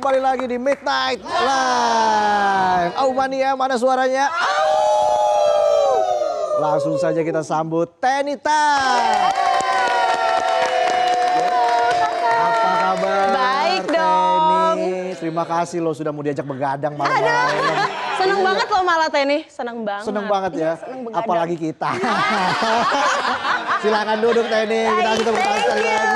Kembali lagi di Midnight Live. Mania, mana suaranya? Langsung saja kita sambut Tenita. Apa kabar? Baik dong. Teni? Terima kasih loh sudah mau diajak begadang malam-malam. Seneng banget loh malah Teni, seneng banget. Seneng banget ya, seneng begadang. apalagi kita. Silakan duduk Teni, kita kasih tepuk tangan sekali lagi.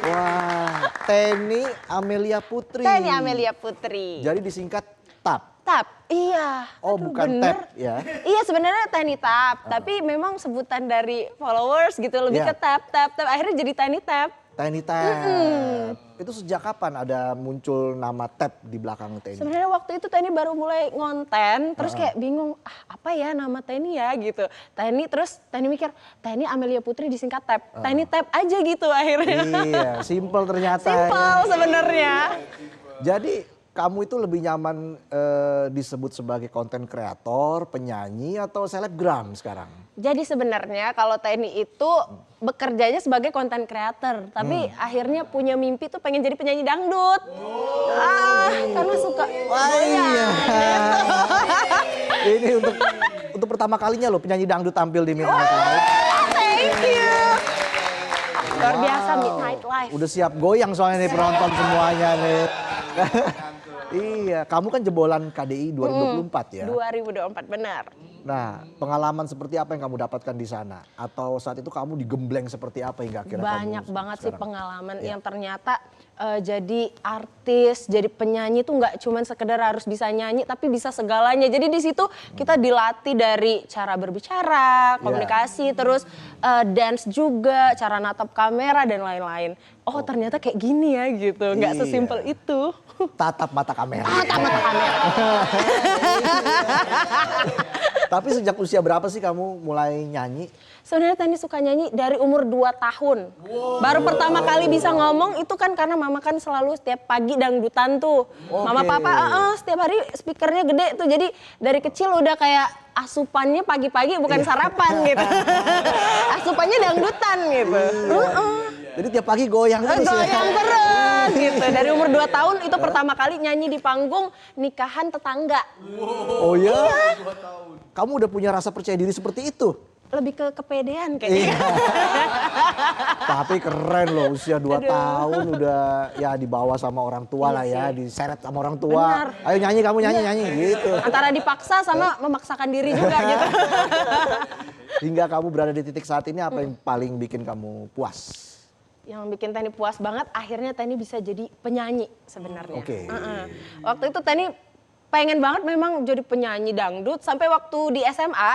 Wah, Teni Amelia Putri. Teni Amelia Putri. Jadi disingkat TAP. Tap, iya. Oh, Aduh, bukan bener. Tap ya? Iya sebenarnya Teni Tap, tapi memang sebutan dari followers gitu lebih Iya. ke Tap. Akhirnya jadi Teni Tap. Teni Tap. Itu sejak kapan ada muncul nama Tap di belakang Teni? Sebenarnya waktu itu Teni baru mulai ngonten, terus kayak bingung, apa ya nama Teni ya gitu. Terus Teni mikir, Teni Amelia Putri disingkat Tap. Teni Tap aja gitu akhirnya. Iya, simple ternyata. Simpel sebenarnya. Jadi kamu itu lebih nyaman disebut sebagai konten kreator, penyanyi atau selebgram sekarang? Jadi sebenarnya kalau Teni itu bekerjanya sebagai konten creator, tapi akhirnya punya mimpi tuh pengen jadi penyanyi dangdut. Karena suka. Wah iya. Ini untuk pertama kalinya loh penyanyi dangdut tampil di Midnight Live. Thank you. Luar biasa Midnight Live. Udah siap goyang soalnya nih penonton semuanya nih. Iya, kamu kan jebolan KDI 2024 ya? 2024 benar. Nah, pengalaman seperti apa yang kamu dapatkan di sana? Atau saat itu kamu digembleng seperti apa hingga akhirnya Banyak kamu banget sih sekarang? pengalaman Iya. yang ternyata jadi artis, jadi penyanyi tuh nggak cuma sekedar harus bisa nyanyi, tapi bisa segalanya. Jadi di situ kita dilatih dari cara berbicara, komunikasi, terus dance juga, cara natap kamera dan lain-lain. Oh ternyata kayak gini ya gitu, nggak Iya. sesimpel itu. Tatap mata kamera. Natap mata kamera. Tapi sejak usia berapa sih kamu mulai nyanyi? Sebenarnya Teni suka nyanyi dari umur 2 tahun. Baru pertama kali bisa ngomong itu kan karena mama kan selalu setiap pagi dangdutan tuh. Mama papa setiap hari speakernya gede tuh. Jadi dari kecil udah kayak asupannya pagi-pagi bukan sarapan gitu. Asupannya dangdutan gitu. Jadi tiap pagi goyang terus ya? Goyang terus gitu. Dari umur 2 tahun itu pertama kali nyanyi di panggung nikahan tetangga. Oh ya? Kamu udah punya rasa percaya diri seperti itu? Lebih ke kepedean kayaknya. Tapi keren loh usia 2 tahun udah ya dibawa sama orang tua lah ya, diseret sama orang tua. Benar. Ayo nyanyi kamu nyanyi gitu. Antara dipaksa sama memaksakan diri juga gitu. Hingga kamu berada di titik saat ini apa yang paling bikin kamu puas? Yang bikin Teni puas banget akhirnya Teni bisa jadi penyanyi sebenarnya. Oke. Waktu itu Teni pengen banget memang jadi penyanyi dangdut sampai waktu di SMA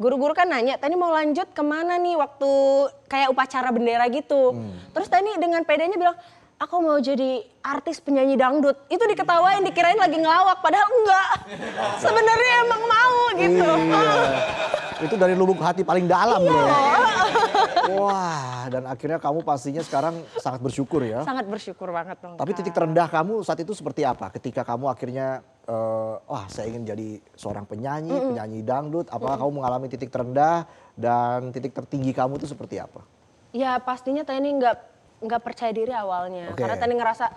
guru-guru kan nanya Teni mau lanjut kemana nih waktu kayak upacara bendera gitu. Terus Teni dengan pedenya bilang aku mau jadi artis penyanyi dangdut. Itu diketawain dikirain lagi ngelawak padahal enggak. Sebenarnya emang mau gitu. Iya. Itu dari lubuk hati paling dalam ya. Wah, dan akhirnya kamu pastinya sekarang sangat bersyukur ya. Sangat bersyukur banget dong. Tapi titik terendah kamu saat itu seperti apa? Ketika kamu akhirnya, wah saya ingin jadi seorang penyanyi, penyanyi dangdut. Apakah kamu mengalami titik terendah dan titik tertinggi kamu itu seperti apa? Ya pastinya Teni nggak percaya diri awalnya. Oke. Karena Teni ngerasa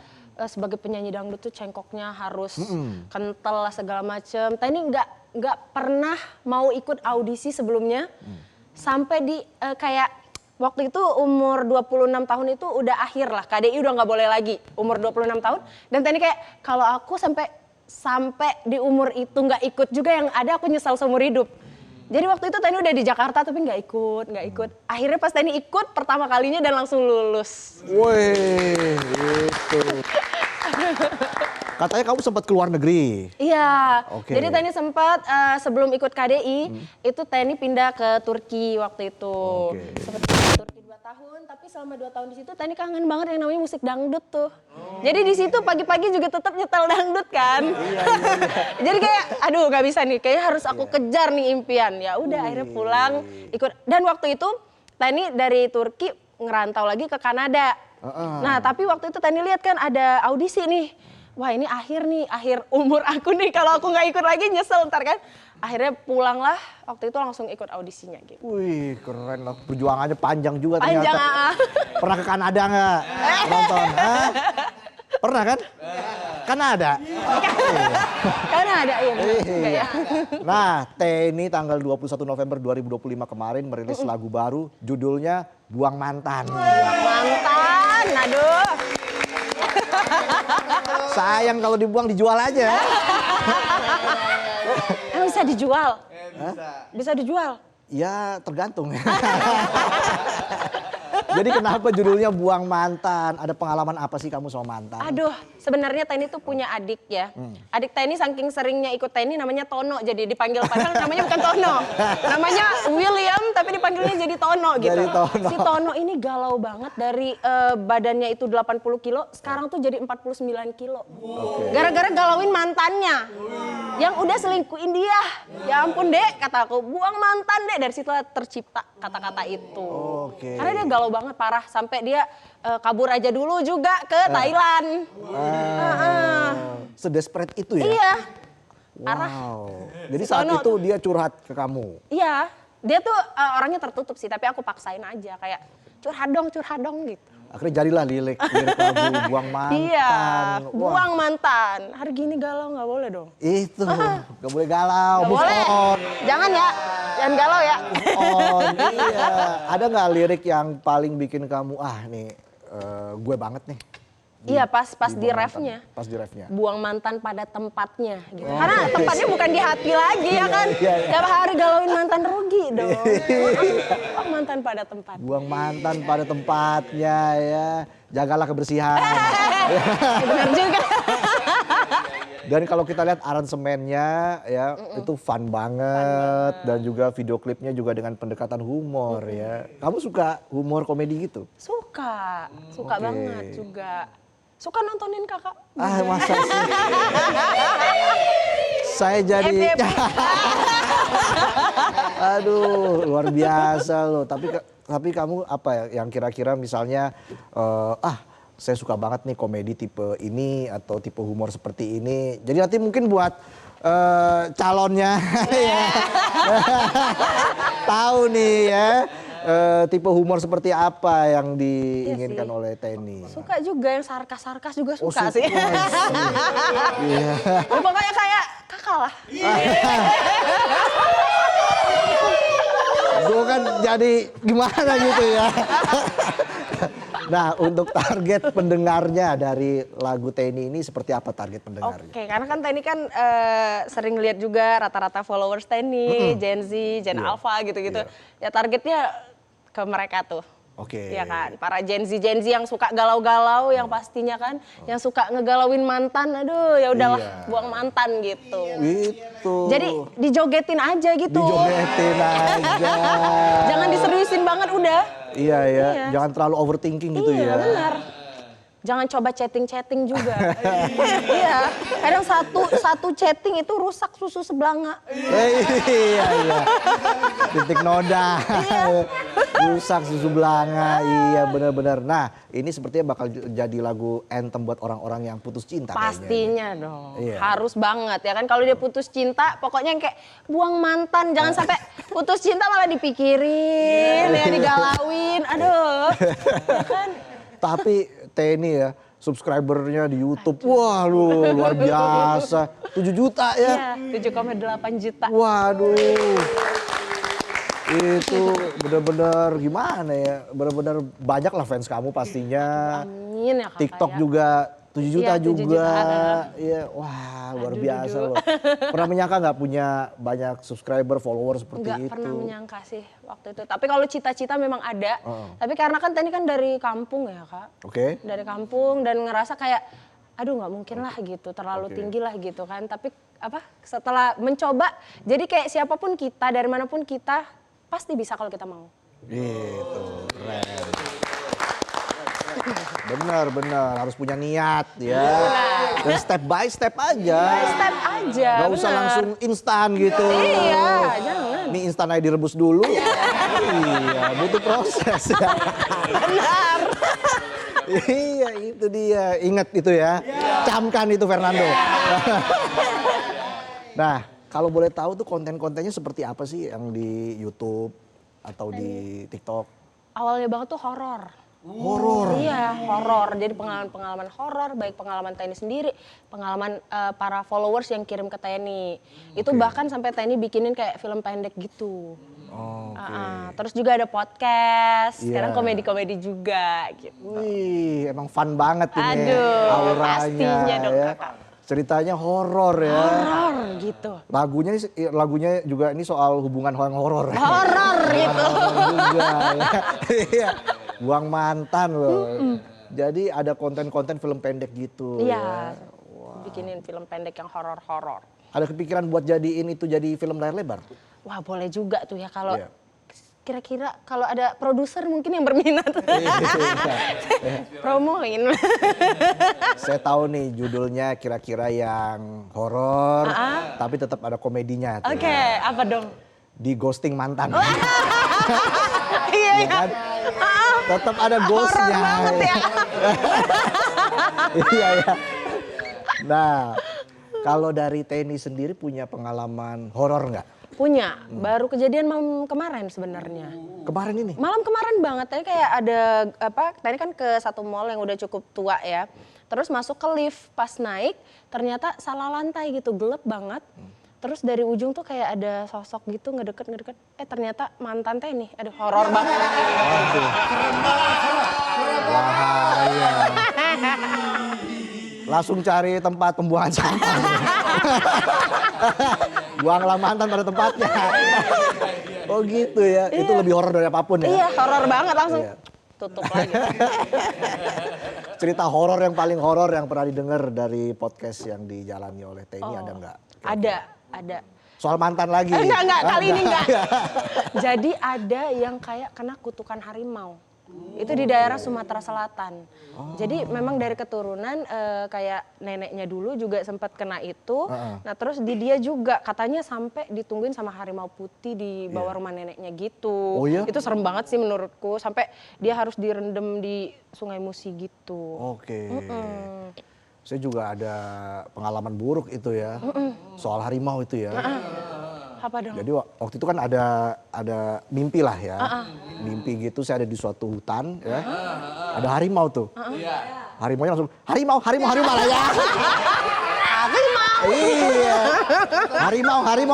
sebagai penyanyi dangdut tuh cengkoknya harus kental lah segala macem. Teni nggak pernah mau ikut audisi sebelumnya. Sampai di kayak waktu itu umur 26 tahun itu udah akhir lah. KDI udah nggak boleh lagi umur 26 tahun. Dan Teni kayak kalau aku sampai di umur itu nggak ikut juga yang ada aku nyesal seumur hidup. Jadi waktu itu Teni udah di Jakarta tapi nggak ikut. Akhirnya pas Teni ikut pertama kalinya dan langsung lulus. Wih, gitu. Katanya kamu sempat keluar negeri. Iya, Oke. jadi Teni sempat sebelum ikut KDI itu Teni pindah ke Turki waktu itu. Oke. Sempat di Turki 2 tahun, tapi selama 2 tahun di situ Teni kangen banget yang namanya musik dangdut tuh. Jadi di situ pagi-pagi juga tetap nyetel dangdut kan. Iya. Jadi kayak aduh nggak bisa nih, kayaknya harus aku kejar nih impian. Ya udah akhirnya pulang ikut. Dan waktu itu Teni dari Turki ngerantau lagi ke Kanada. Nah tapi waktu itu Teni lihat kan ada audisi nih. Wah ini akhir umur aku nih kalau aku nggak ikut lagi nyesel ntar kan. Akhirnya pulanglah waktu itu langsung ikut audisinya gitu. Wih keren lah, perjuangannya panjang juga Panjang ternyata. Pernah ke Kanada nggak? Nonton? Pernah kan? Kan ada. Karena ada ya. Enggak ya. Nah, Tenny tanggal 21 November 2025 kemarin merilis lagu baru judulnya Buang Mantan. Mantan, aduh. Sayang kalau dibuang dijual aja. Emang bisa dijual? Bisa dijual? Ya tergantung. Jadi kenapa judulnya Buang Mantan? Ada pengalaman apa sih kamu sama mantan? Aduh, sebenarnya Tenny tuh punya adik ya. Adik Tenny saking seringnya ikut Tenny namanya Tono, jadi dipanggil padahal namanya bukan Tono. Namanya William tapi dipanggilnya jadi Tono gitu. Jadi Tono. Si Tono ini galau banget dari badannya itu 80 kilo, sekarang tuh jadi 49 kilo. Gara-gara galauin mantannya. Yang udah selingkuhin dia. Ya ampun Dek, kata aku, buang mantan Dek. Dari situ tercipta kata-kata itu. Karena dia galau banget parah sampai dia kabur aja dulu juga ke Thailand. Sedesperate itu ya? Iya. Parah. Wow. Jadi saat itu dia curhat ke kamu? Iya. Dia tuh orangnya tertutup sih, tapi aku paksain aja kayak curhat dong gitu. Akhirnya jadilah lirik lagu Buang Mantan. Iya, buang mantan. Hari gini galau nggak boleh dong. Itu, nggak boleh galau. Nggak boleh. Jangan ya, jangan galau ya. Iya. Ada nggak lirik yang paling bikin kamu, nih gue banget nih? Iya pas di refnya. Pas di refnya. Buang mantan pada tempatnya gitu. Karena tempatnya bukan di hati lagi ya kan. Iya. Tiap hari galauin mantan rugi dong. Buang mantan pada tempat. Buang mantan pada tempatnya ya. Jagalah kebersihan. Benar juga. Dan kalau kita lihat aransemennya ya itu fun banget. Dan juga video klipnya juga dengan pendekatan humor ya. Kamu suka humor komedi gitu? Suka banget juga. Suka nontonin kakak. Masa sih? Saya jadi, aduh luar biasa loh. Tapi kamu apa ya yang kira-kira misalnya, saya suka banget nih komedi tipe ini atau tipe humor seperti ini. Jadi nanti mungkin buat calonnya ya. Tahu nih ya. Tipe humor seperti apa yang diinginkan oleh Tenny? Suka juga yang sarkas-sarkas juga suka sih. Iya. Pokoknya kayak kakak lah. Gue kan jadi gimana gitu ya. Nah untuk target pendengarnya dari lagu Tenny ini seperti apa target pendengarnya? Oke, karena kan Tenny kan sering lihat juga rata-rata followers Tenny, Gen Z, Gen Alpha gitu-gitu. Ya targetnya ke mereka tuh. Iya kan, para Gen Z yang suka galau-galau yang pastinya kan, yang suka ngegalauin mantan, aduh ya udahlah buang mantan gitu. Gitu. Jadi dijogetin aja gitu. Dijogetin aja. Jangan diseriusin banget udah. Iya ya, jangan terlalu overthinking gitu ya. Iya benar. Jangan coba chatting juga. Iya, kadang satu chatting itu rusak susu sebelanga. Iya. Titik noda. Rusak susu belanga. Iya benar-benar. Nah ini sepertinya bakal jadi lagu anthem buat orang-orang yang putus cinta. Pastinya dong. Iya. Harus banget ya kan. Kalau dia putus cinta pokoknya yang kayak buang mantan. Jangan sampai putus cinta malah dipikirin, ya digalauin. Aduh. Ya kan. Tapi Tenny ya, subscribernya di YouTube, wah lu luar biasa. 7 juta ya? Iya, 7,8 juta. Waduh. Itu benar-benar gimana ya, benar-benar banyak lah fans kamu pastinya. Amin ya kakak. TikTok ya. juga 7 juta 7 juga. juta. Iya, wah luar biasa loh. Pernah menyangka nggak punya banyak subscriber, follower seperti itu? Nggak pernah menyangka sih waktu itu. Tapi kalau cita-cita memang ada. Tapi karena kan Tenny kan dari kampung ya kak. Dari kampung dan ngerasa kayak, aduh nggak mungkin lah gitu, terlalu tinggi lah gitu kan. Tapi setelah mencoba, jadi kayak siapapun kita, dari manapun kita, pasti bisa kalau kita mau. Gitu, keren. Benar, harus punya niat ya. Dan step by step aja. Step aja. Gak usah langsung instan gitu. Iya, jangan. Mie instan aja direbus dulu. Iya, butuh proses. Benar. Iya, itu dia. Ingat itu ya. Camkan itu Fernando. Nah, kalau boleh tahu tuh konten-kontennya seperti apa sih yang di YouTube atau di TikTok? Awalnya banget tuh horor. Horor. Iya, horor. Jadi pengalaman-pengalaman horor, baik pengalaman Teni sendiri, pengalaman para followers yang kirim ke Teni. Itu bahkan sampai Teni bikinin kayak film pendek gitu. Terus juga ada podcast, sekarang komedi-komedi juga gitu. Wih, emang fun banget ini Aduh, auranya. pastinya dong ya. Kakak. Ceritanya horor ya. Horor gitu. Lagunya juga ini soal hubungan orang horor. Horor gitu. Horor juga ya. Iya. Buang mantan loh. Jadi ada konten-konten film pendek gitu Iya, ya. bikinin film pendek yang horor-horor. Ada kepikiran buat jadiin itu jadi film layar lebar? Wah boleh juga tuh ya kalau Iya. kira-kira kalau ada produser mungkin yang berminat. Promoin. Saya tahu nih judulnya kira-kira yang horor, tapi tetap ada komedinya. Tuh. Oke, apa dong? Di ghosting mantan. Iya Ya kan? Tetap ada ghostnya. Horor banget ya. Iya ya. Nah, kalau dari Teni sendiri punya pengalaman horor nggak? Punya, baru kejadian malam kemarin sebenarnya. Kemarin ini? Malam kemarin banget, tadi kayak ada tadi kan ke satu mall yang udah cukup tua ya. Terus masuk ke lift, pas naik ternyata salah lantai gitu, gelap banget. Terus dari ujung tuh kayak ada sosok gitu ngedeket. Ternyata mantan Teni, aduh horor banget. Waduh. Bahaya. Langsung cari tempat pembuangan sampah. Buanglah mantan pada tempatnya. Oh gitu ya, itu lebih horor dari apapun ya? Iya, horor banget langsung Iya. tutup lagi. Cerita horor yang paling horor yang pernah didengar dari podcast yang dijalani oleh Teni ada nggak? Ada. Soal mantan lagi? Enggak, kali ini enggak. Jadi ada yang kayak kena kutukan harimau. Itu di daerah Sumatera Selatan. Jadi memang dari keturunan kayak neneknya dulu juga sempat kena itu. Nah terus di dia juga katanya sampai ditungguin sama harimau putih di bawah rumah neneknya gitu. Oh iya? Itu serem banget sih menurutku. Sampai dia harus direndam di Sungai Musi gitu. Oke. Saya juga ada pengalaman buruk itu ya. Soal harimau itu ya. Apa dong? Jadi waktu itu kan ada mimpi lah ya. Mimpi gitu saya ada di suatu hutan ya. Ada harimau tuh. Harimaunya langsung harimau malah ya. Harimau. Iya.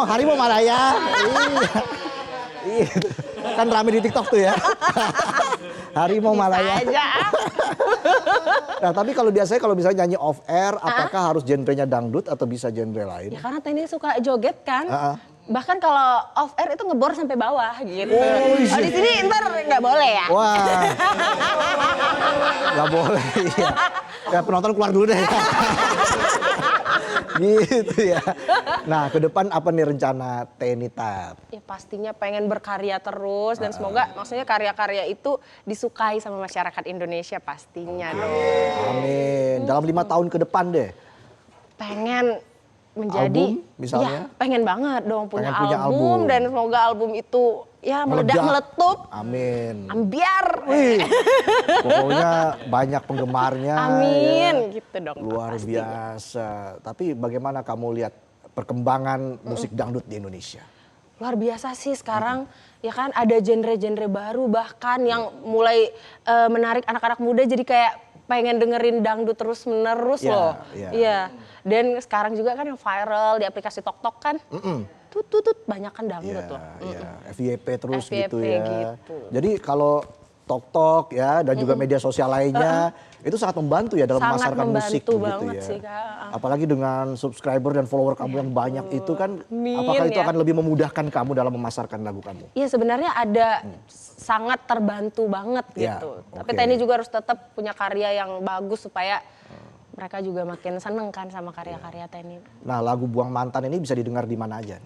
Harimau malah ya. Iya. Kan rame di TikTok tuh ya. Harimau malah ya. Aja. Nah tapi kalau biasanya kalau misalnya nyanyi off air, apakah harus genrenya dangdut atau bisa genre lain? Ya karena Teni suka joget kan. Bahkan kalau off air itu ngebor sampai bawah gitu. Oh, di sini ntar nggak boleh ya. Wah, nggak boleh. Iya. Ya penonton keluar dulu deh. Gitu ya. Nah ke depan apa nih rencana Teni Tab? Ya pastinya pengen berkarya terus dan semoga maksudnya karya-karya itu disukai sama masyarakat Indonesia pastinya dong. Amin. Dalam 5 tahun ke depan deh. Pengen menjadi Album, misalnya? ya pengen banget dong punya, Pengen punya album album. dan semoga album itu ya meledak meletup. Amin. Ambiar. Wih, pokoknya banyak penggemarnya. Amin ya. gitu dong. Luar biasa. Tapi bagaimana kamu lihat perkembangan musik dangdut di Indonesia? Luar biasa sih sekarang ya kan ada genre-genre baru bahkan yang mulai menarik anak-anak muda jadi kayak pengen dengerin dangdut terus menerus loh. Iya. Dan sekarang juga kan yang viral di aplikasi TokTok kan. Tutut banyak kan dangdut loh. FYP terus FYP gitu ya. gitu. Jadi kalau TokTok ya dan juga media sosial lainnya itu sangat membantu ya dalam Sangat memasarkan musik membantu gitu banget ya. sih, Kak. Apalagi dengan subscriber dan follower kamu yang banyak itu kan, apakah itu ya. akan lebih memudahkan kamu dalam memasarkan lagu kamu? Iya sebenarnya ada sangat terbantu banget Ya, gitu. Tapi oke. Teni juga harus tetap punya karya yang bagus supaya mereka juga makin seneng kan sama karya-karya Teni. Nah lagu Buang Mantan ini bisa didengar di mana aja?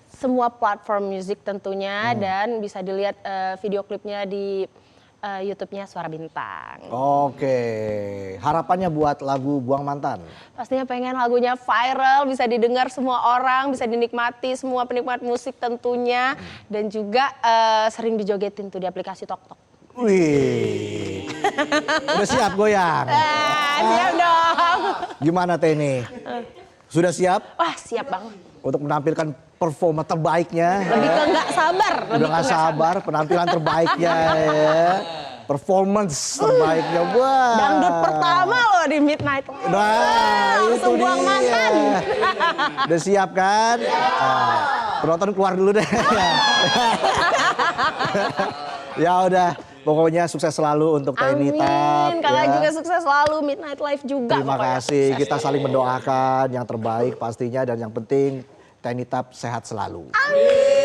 Semua platform musik tentunya dan bisa dilihat video klipnya di YouTube-nya Suara Bintang. Oke, harapannya buat lagu Buang Mantan? Pastinya pengen lagunya viral, bisa didengar semua orang, bisa dinikmati semua penikmat musik tentunya. Dan juga sering dijogetin tuh di aplikasi TokTok. Wih, udah siap goyang? Siap dong. Gimana Teni? Sudah siap Wah siap banget. untuk menampilkan performa terbaiknya? Lebih ke nggak sabar. Udah gak sabar penampilan terbaiknya ya. performance terbaiknya. Wah. Dangdut pertama loh di Midnight. Nah, itu langsung buang dia. mantan. Udah siap kan? Penonton keluar dulu deh. Ya udah, pokoknya sukses selalu untuk Tiny Tap. Amin, kalian ya. juga sukses selalu, Midnight Live juga. Terima pokoknya. kasih, kita saling mendoakan yang terbaik pastinya dan yang penting Tiny Tap sehat selalu. Amin.